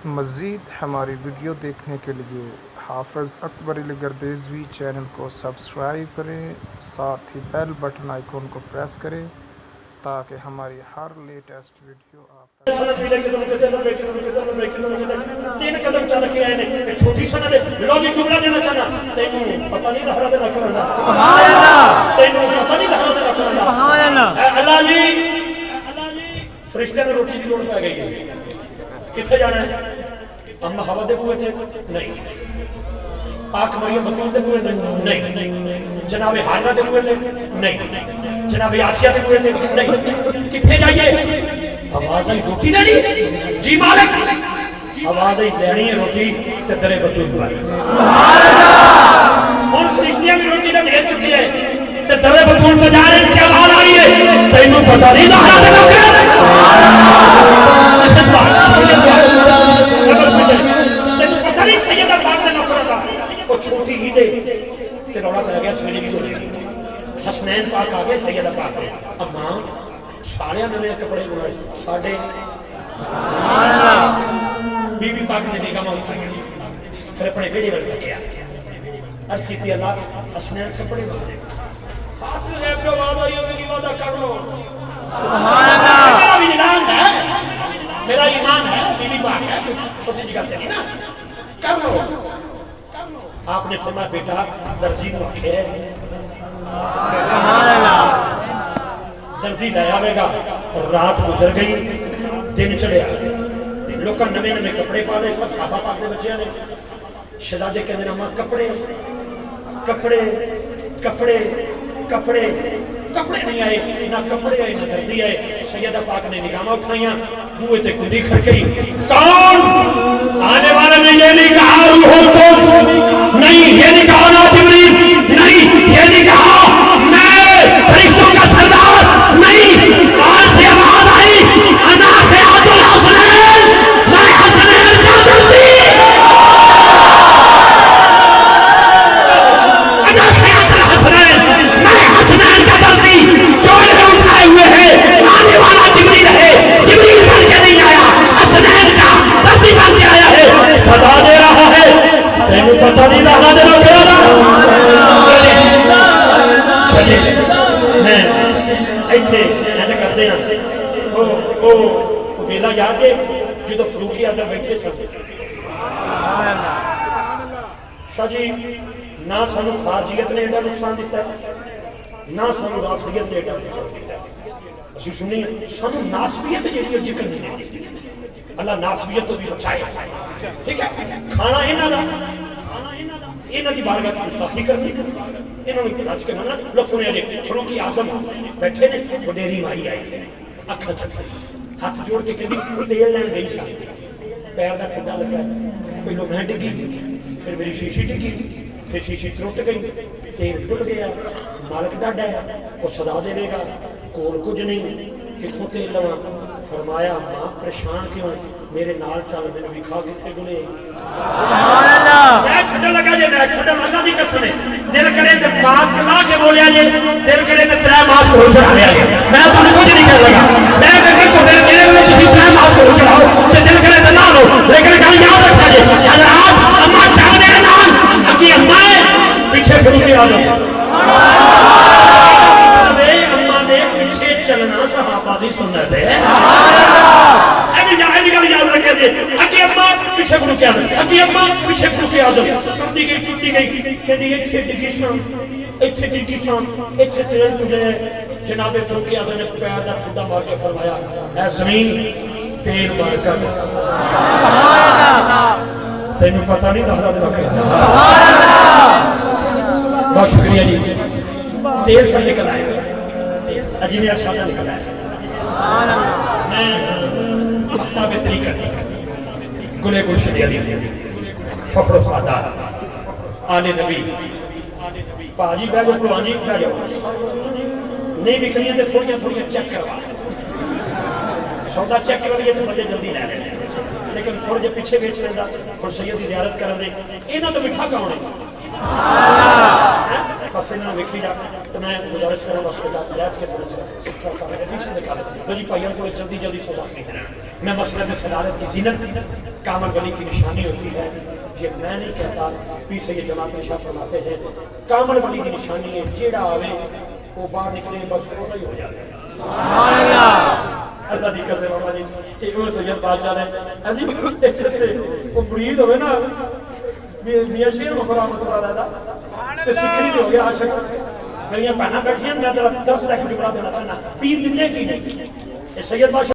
مزید ہماری ویڈیو دیکھنے کے لیے حافظ اکبر علی گردیزوی چینل کو سبسکرائب کریں، ساتھ ہی بیل بٹن آئیکن کو پریس کریں تاکہ ہماری ہر لیٹسٹ ویڈیو آپ تک 3 قدم چل کے آئے نے چھوٹی سنت لو جی جملہ دینا چاہنا تینوں پتہ نہیں رہا دے رکھ رہا سبحان اللہ تینوں پتہ نہیں رہا دے رکھ رہا سبحان اللہ اللہ جی فرشتے نے روٹی دی لوڑ پہ گئی ہے کتنے جانا ہے اما ہوا دے بوئے تھے نہیں پاک مریم بطول دے بوئے تھے نہیں جناب حاجرہ دے بوئے تھے نہیں جناب آسیہ دے بوئے تھے نہیں کتنے جائیے آواز آئی روٹی نہیں جی مالک آواز آئی لینی ہے روٹی تے درے بطول پائی اور فرشتیاں بھی روٹی دے بھیج چکی ہے تے درے بطول پہ جا رہے ہیں کیا آواز آ رہی ہے تینوں پتہ نہیں زہرا دے بکرے سیدہ پاک دے نوکر دا وہ چھوٹی ہی دے تے روڑا پہ گیا سویرے بھی دو لے حسنین پاک آگے سیدہ پاک دے اماں سارے میں کپڑے بنائے ساڑھے بی بی پاک نے نگاہ اٹھائی پھر اپنے بیڑے والے تکیا عرض کی تھی اللہ حسنین کپڑے بنائے ہاتھ میں غیب جو وعدہ یہ میری وعدہ کر لو سبحان اللہ میرا بھی ایمان ہے میرا ایمان ہے بی بی پاک ہے چھوٹی جگہ تے نہیں نا کر لو آپ نے فرمایا بیٹا درجی کو رکھے سبحان اللہ درزی لے آوے گا رات گزر گئی دن چڑھیا لوکاں نوے نوے کپڑے پا لے سب صحابہ پاک دے بچے نے شہزادے کہندے نے ماں کپڑے کپڑے کپڑے کپڑے کپڑے نہیں آئے نہ کپڑے آئے نہ درزی آئے سیدہ پاک نے نگاہ اٹھائیاں بوئے تے کنڈی کھڑکئی کون آنے والے نے یہ نہیں کہا روح القدس نہیں یہ نہیں کہا نا جبریل نہیں یہ نہیں کہا میں فرشتوں کا سردار نہیں آج سے آواز آئی انا خیات الحسنین میں حسنین کا درزی انا خیات الحسنین میں حسنین کا درزی چوڑے اٹھائے ہوئے ہیں آنے والا جبریل ہے جبریل بن کے نہیں آیا حسنین کا درزی بن کے آیا ہے صدا دے رہا ہے تینوں پتہ نہیں رہا دے رہا میں ایتھے ایسے کرتے ہیں وہ ویلا یاد ہے جدو فروقی آدھر بیٹھے سب شاہ جی نہ سانو خارجیت نے ایڈا نقصان دیتا ہے نہ سانو رافضیت نے ایڈا نقصان دیتا ہے اسی سنی سانو ناسبیت جیڑی ہے ذکر نہیں دیتی اللہ ناسبیت تو بھی بچائے ٹھیک ہے کھانا انہاں دا انہاں دی بارگاہ سے گستاخی کرنی انہوں نے راج کے نانا لوگ سنے لے فروقی اعظم بیٹھے نے وڈیری مائی آئی اکھاں چکھائی ہاتھ جوڑ کے کہنی تیل لین گئی شاہ پیر دا ٹھنڈا لگا پہلو میں ڈگی پھر میری شیشی ڈگی پھر شیشی ٹوٹ گئی تیل ڈل گیا مالک ڈاڈا ہے وہ صدا دے گا کول کچھ نہیں کتھوں تیل لواں فرمایا ماں پریشان کیوں میرے نال چل میں بھی کھا کتھے ڈلے سبحان اللہ میں چھڑا لگا جے میں چھڑا اللہ دی قسم ہے دل کرے تے پانچ کلا کے بولیا جے دل کرے تے 3 ماس ہو چڑھا لیا جے میں تانوں کچھ نہیں کر لگا میں کہ کو میرے میں تسی 3 ماس ہو چڑھاؤ تے دل کرے تے نہ لو لیکن گل یاد رکھا جے حضرات اما چاہ دے نال اکی اما ہے پیچھے فروقی آ جاؤ اما دے پیچھے چلنا صحابہ دی سنت ہے اکی اماں پیچھے فروقی آدم اکی اماں پیچھے فروقی آدم ٹوٹی گئی کہنی ایتھے ڈگی شان ایتھے ڈگی شان ایتھے تیرن تجھے جناب فروقی آدم نے پیر دا ٹھڈا مار کے فرمایا اے زمین تیل مار کر تینوں پتہ نہیں رہا دے وقت بہت شکریہ جی تیل پر نکل آئے عجیب میرا شادہ نکل آئے میں اختاب طریقہ گلے گلشن علی فخر و سعادار آل نبی پاجی بیجو پروانی بیجو نہیں بکلیاں تے تھوڑیاں چیک کروا سودا چیک کر لیے تو بندے جلدی لے رہے ہیں لیکن تھوڑے جے پیچھے بیچ لینا اور سید کی زیارت کر دے انہاں تو مٹھا کون ہے بس انہاں ویکھی جا تو میں گزارش کروں بس بیٹھ کے تھوڑا سا پیچھے دکھا دے تو جی بھائیاں کو جلدی سودا خریدنا میں مسند صدارت کی زینت کامل ولی کی نشانی ہوتی ہے. یہ میں نہیں کہتا، پیر سید جماعت شاہ فرماتے ہیں کامل ولی کی نشانی ہے جیڑا آوے وہ باہر نکلے بس وہ ہی ہو جائے. سبحان اللہ. اللہ دی قسم بابا جی کہ وہ سید بادشاہ نے وہ مرید ہوئے نا میاں شیر مخور رحمۃ اللہ علیہ دا تے سکھڑی ہو گیا عاشق میری بہناں بیٹھیاں میں 10 لاکھ جملہ دینا چاہنا پیر دنے کی نہیں. سید بادشاہ